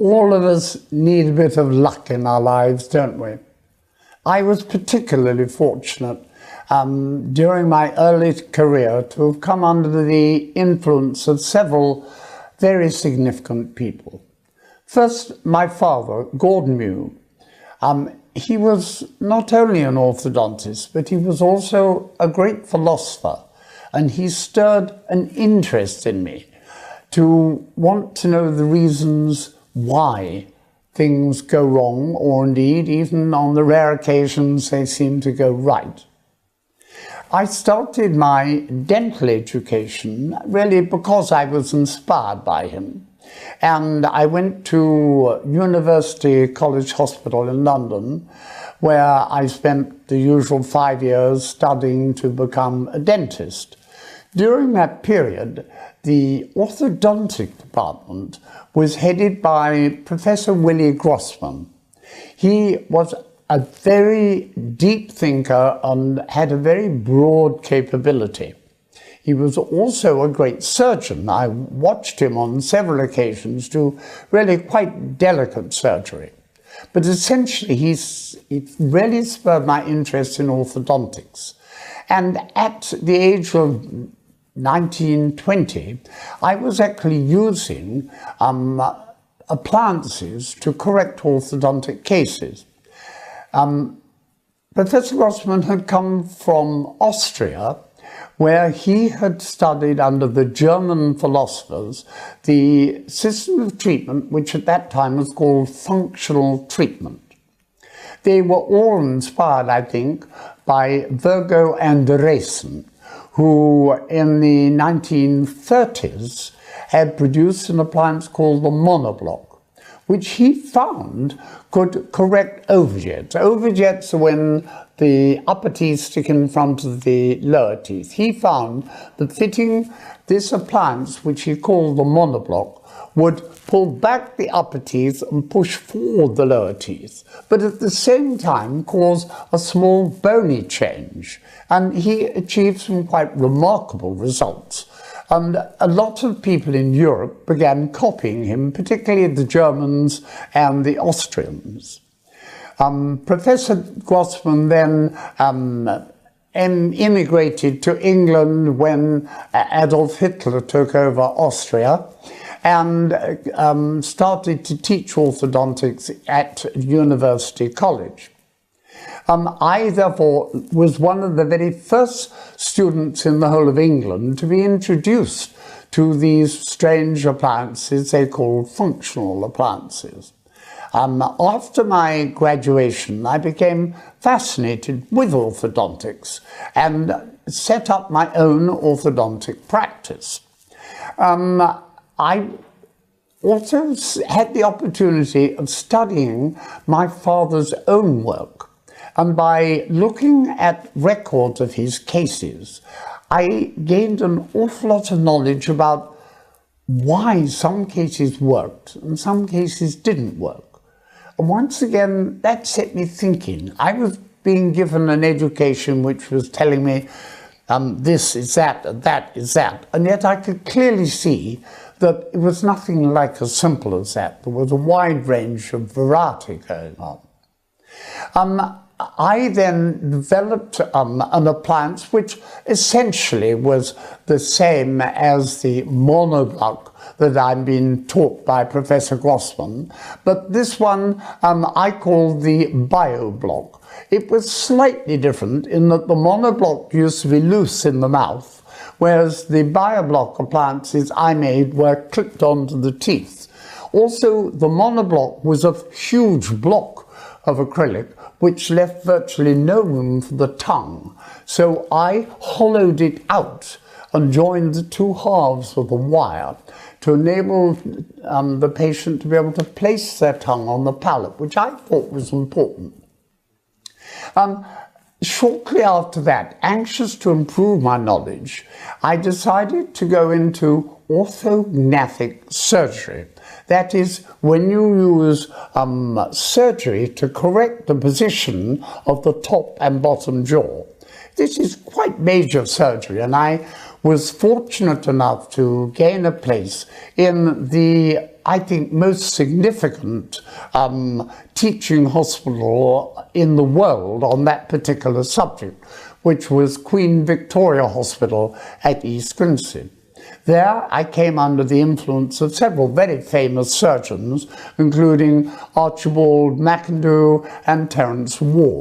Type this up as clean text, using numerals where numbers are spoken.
All of us need a bit of luck in our lives, don't we? I was particularly fortunate during my early career to have come under the influence of several very significant people. First, my father, Gordon Mew. He was not only an orthodontist, but he was also a great philosopher, and he stirred an interest in me to want to know the reasons why things go wrong, or indeed, even on the rare occasions they seem to go right. I started my dental education really because I was inspired by him. And I went to University College Hospital in London, where I spent the usual 5 years studying to become a dentist. During that period, the orthodontic department was headed by Professor Willie Grossman. He was a very deep thinker and had a very broad capability. He was also a great surgeon. I watched him on several occasions do really quite delicate surgery. But essentially, it really spurred my interest in orthodontics. And at the age of 1920, I was actually using appliances to correct orthodontic cases. Professor Grossman had come from Austria, where he had studied under the German philosophers the system of treatment which at that time was called functional treatment. They were all inspired, I think, by Virgo and Dresen, who in the 1930s had produced an appliance called the monoblock, which he found could correct overjets. Overjets are when the upper teeth stick in front of the lower teeth. He found that fitting this appliance, which he called the monoblock, would pull back the upper teeth and push forward the lower teeth, but at the same time cause a small bony change. And he achieved some quite remarkable results. And a lot of people in Europe began copying him, particularly the Germans and the Austrians. Professor Grossman then immigrated to England when Adolf Hitler took over Austria, and started to teach orthodontics at University College. I, therefore, was one of the very first students in the whole of England to be introduced to these strange appliances they called functional appliances. After my graduation, I became fascinated with orthodontics and set up my own orthodontic practice. I also had the opportunity of studying my father's own work. And by looking at records of his cases, I gained an awful lot of knowledge about why some cases worked and some cases didn't work. And once again, that set me thinking. I was being given an education which was telling me this is that and that is that. And yet I could clearly see that it was nothing like as simple as that. There was a wide range of variety going on. I then developed an appliance which essentially was the same as the monoblock that I'd been taught by Professor Grossman, but this one I called the BioBlock. It was slightly different in that the monoblock used to be loose in the mouth, whereas the BioBlock appliances I made were clipped onto the teeth. Also, the monoblock was a huge block of acrylic which left virtually no room for the tongue. So I hollowed it out and joined the two halves with a wire to enable the patient to be able to place their tongue on the palate, which I thought was important. Shortly after that, anxious to improve my knowledge, I decided to go into orthognathic surgery. That is, when you use surgery to correct the position of the top and bottom jaw. This is quite major surgery, and I was fortunate enough to gain a place in the I think, most significant teaching hospital in the world on that particular subject, which was Queen Victoria Hospital at East Grinstead. There I came under the influence of several very famous surgeons, including Archibald McIndoe and Terence Ward.